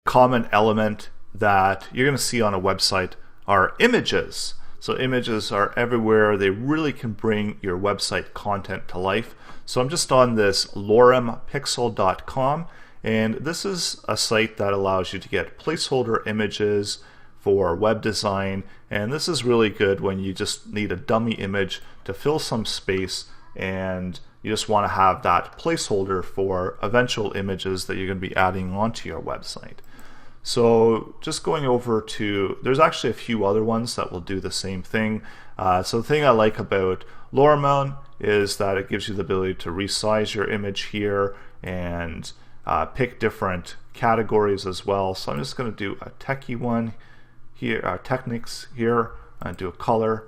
common element that you're going to see on a website are images. So images are everywhere. They really can bring your website content to life. So I'm just on this lorempixel.com, and this is a site that allows you to get placeholder images for web design, and this is really good when you just need a dummy image to fill some space and you just want to have that placeholder for eventual images that you're going to be adding onto your website. So just going over to, there's actually a few other ones that will do the same thing. So the thing I like about Lorem is that it gives you the ability to resize your image here and pick different categories as well. So I'm just going to do a techie one here, techniques here, and do a color.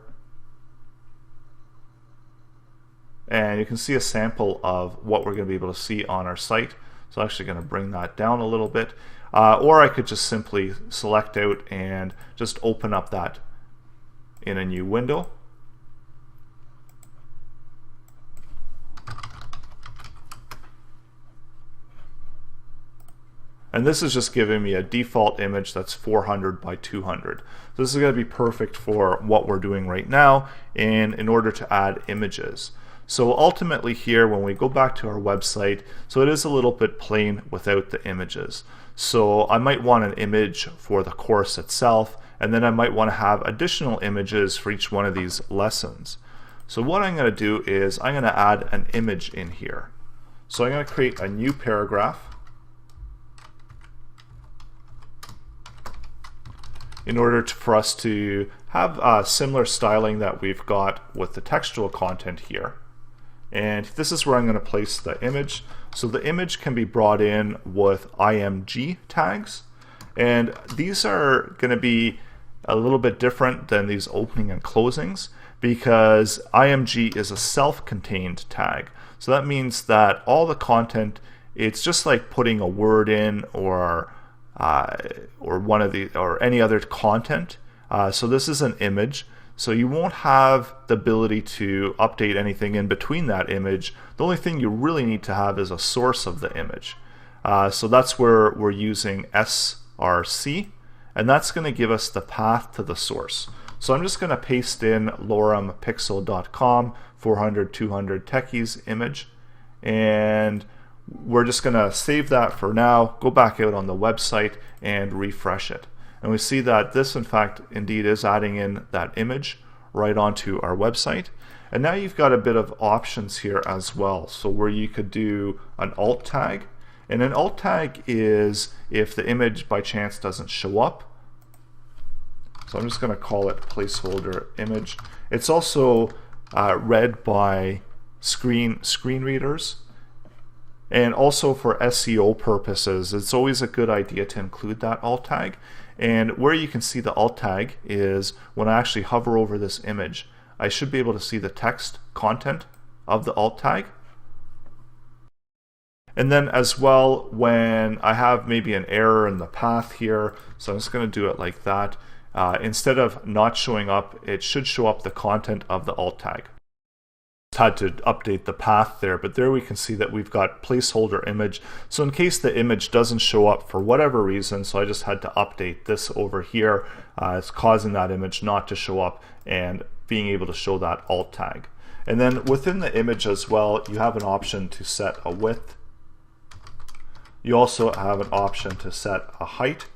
And you can see a sample of what we're going to be able to see on our site. So I'm actually going to bring that down a little bit. Or I could just simply select out and just open up that in a new window. And this is just giving me a default image that's 400 by 200. So this is going to be perfect for what we're doing right now and in order to add images. So ultimately here, when we go back to our website, so it is a little bit plain without the images. So I might want an image for the course itself, and then I might want to have additional images for each one of these lessons. So what I'm going to do is I'm going to add an image in here. So I'm going to create a new paragraph in order for us to have similar styling that we've got with the textual content here. And this is where I'm going to place the image. So the image can be brought in with IMG tags, and these are going to be a little bit different than these opening and closings because IMG is a self-contained tag. So that means that all the content, it's just like putting a word in or one of the or any other content. So this is an image. So you won't have the ability to update anything in between that image. The only thing you really need to have is a source of the image. So that's where we're using src, and that's going to give us the path to the source. So I'm just going to paste in lorempixel.com 400 200 techies image, and we're just going to save that for now, go back out on the website and refresh it. And we see that this, in fact, indeed is adding in that image right onto our website. And now you've got a bit of options here as well. So where you could do an alt tag. And an alt tag is if the image by chance doesn't show up. So I'm just going to call it placeholder image. It's also read by screen readers. And also for SEO purposes, it's always a good idea to include that alt tag. And where you can see the alt tag is when I actually hover over this image, I should be able to see the text content of the alt tag. And then as well, when I have maybe an error in the path here, so I'm just going to do it like that. Instead of not showing up, it should show up the content of the alt tag. Had to update the path there, but there we can see that we've got placeholder image. So in case the image doesn't show up for whatever reason, so I just had to update this over here, it's causing that image not to show up and being able to show that alt tag. And then within the image as well, you have an option to set a width. You also have an option to set a height.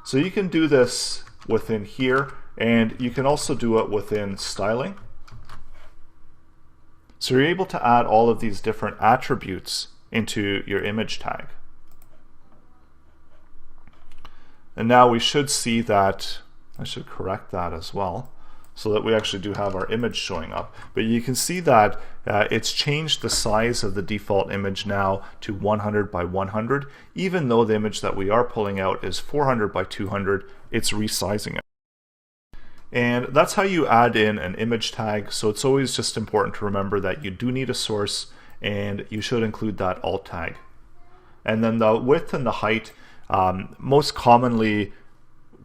So you can do this within here, and you can also do it within styling. So you're able to add all of these different attributes into your image tag. And now we should see that, I should correct that as well, so that we actually do have our image showing up. But you can see that it's changed the size of the default image now to 100 by 100. Even though the image that we are pulling out is 400 by 200, it's resizing it. And that's how you add in an image tag. So it's always just important to remember that you do need a source and you should include that alt tag. And then the width and the height, most commonly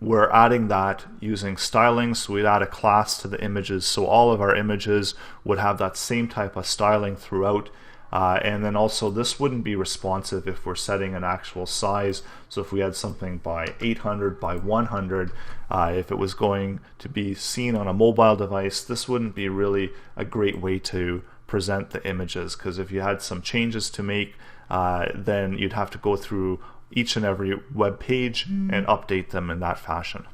we're adding that using styling. So we'd add a class to the images, so all of our images would have that same type of styling throughout. And then also this wouldn't be responsive if we're setting an actual size. So if we had something by 800 by 100, if it was going to be seen on a mobile device, this wouldn't be really a great way to present the images, because if you had some changes to make, then you'd have to go through each and every web page and update them in that fashion.